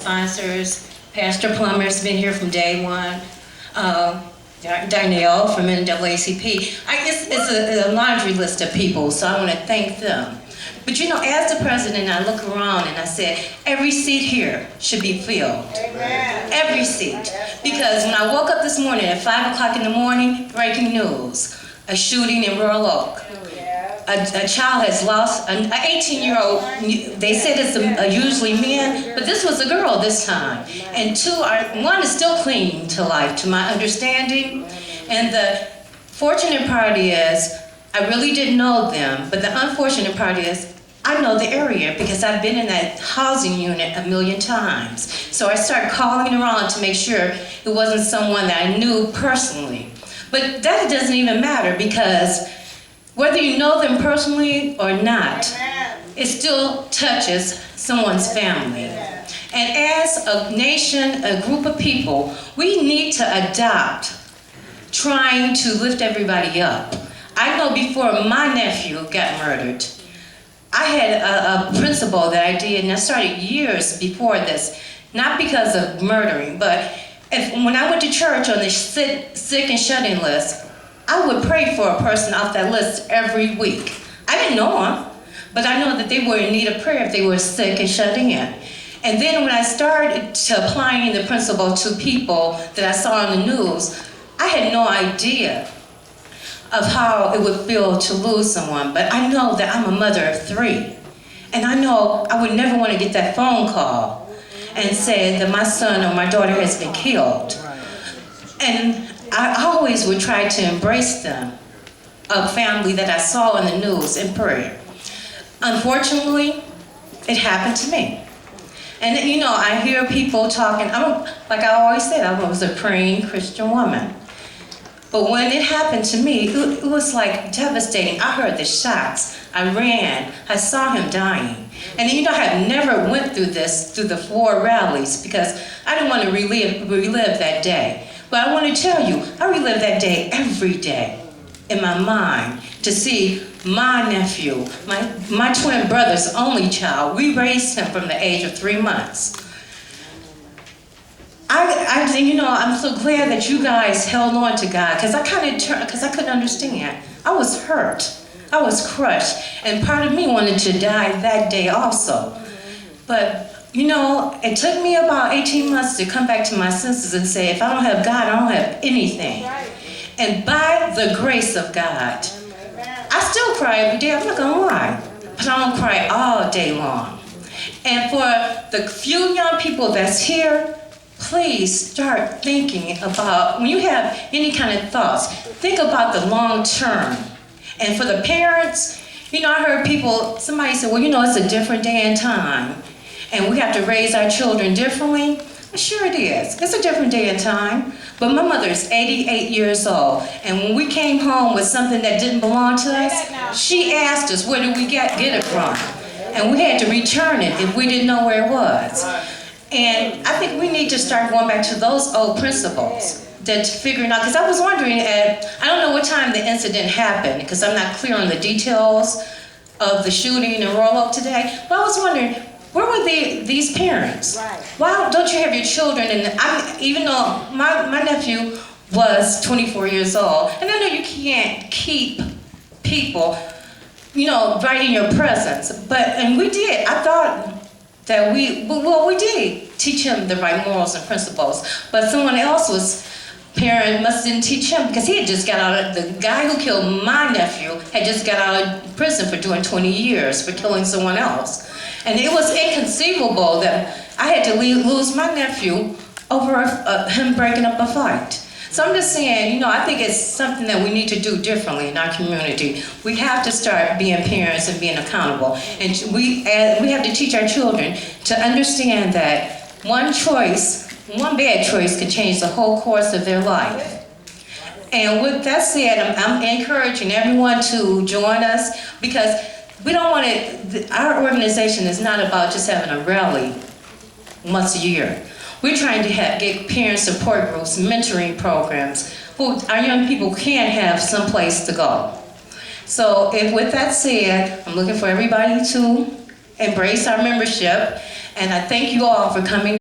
sponsors. Pastor Plummer's been here from day one. Darnell from NAACP. It's a laundry list of people, so I want to thank them. But you know, as the president, I look around and I said, every seat here should be filled. Amen. Every seat. Because when I woke up this morning at 5 o'clock in the morning, breaking news, a shooting in Royal Oak. A child has lost, an 18-year-old, they said it's usually men, but this was a girl this time. And one is still clinging to life, to my understanding. And the fortunate part is, I really didn't know them, but the unfortunate part is, I know the area because I've been in that housing unit a million times. So I started calling around to make sure it wasn't someone that I knew personally. But that doesn't even matter because whether you know them personally or not, it still touches someone's family. And as a nation, a group of people, we need to adopt trying to lift everybody up. I know before my nephew got murdered, I had a principle that I did, and I started years before this, not because of murdering, but when I went to church on the sick and shut-in list, I would pray for a person off that list every week. I didn't know them, but I know that they were in need of prayer if they were sick and shut in. And then when I started applying the principle to people that I saw on the news, I had no idea of how it would feel to lose someone, but I know that I'm a mother of 3. And I know I would never want to get that phone call and say that my son or my daughter has been killed. And I always would try to embrace them, a family that I saw in the news in prayer. Unfortunately, it happened to me. And you know, I hear people talking, like I always said, I was a praying Christian woman. But when it happened to me, it was like devastating. I heard the shots, I ran, I saw him dying. And you know, I had never went through this, through the 4 rallies, because I didn't want to relive that day. But I want to tell you, I relive that day every day in my mind to see my nephew, my twin brother's only child. We raised him from the age of 3 months. You know, I'm so glad that you guys held on to God, because I couldn't understand. I was hurt. I was crushed. And part of me wanted to die that day also. But you know, it took me about 18 months to come back to my senses and say, if I don't have God, I don't have anything. And by the grace of God, I still cry every day, I'm not gonna lie, but I don't cry all day long. And for the few young people that's here, please start thinking about, when you have any kind of thoughts, think about the long term. And for the parents, you know, I heard somebody said, well, you know, it's a different day and time. And we have to raise our children differently. Well, sure it is. It's a different day and time. But my mother is 88 years old. And when we came home with something that didn't belong to us, she asked us, where did we get it from? And we had to return it if we didn't know where it was. And I think we need to start going back to those old principles, that figuring out, because I was wondering I don't know what time the incident happened, because I'm not clear on the details of the shooting in Royal Oak today, but I was wondering, where were these parents? Right. Why don't you have your children? And even though my nephew was 24 years old, and I know you can't keep people, you know, right in your presence, and we did. I thought that we did teach him the right morals and principles, but someone else's parent didn't teach him, because he had just got out of, the guy who killed my nephew had just got out of prison for doing 20 years for killing someone else. And it was inconceivable that I had to lose my nephew over him breaking up a fight. So I'm just saying, you know, I think it's something that we need to do differently in our community. We have to start being parents and being accountable. And we have to teach our children to understand that one bad choice could change the whole course of their life. And with that said, I'm encouraging everyone to join us, because we don't want it, our organization is not about just having a rally once a year. We're trying to get parent support groups, mentoring programs, who our young people can have some place to go. So with that said, I'm looking for everybody to embrace our membership, and I thank you all for coming.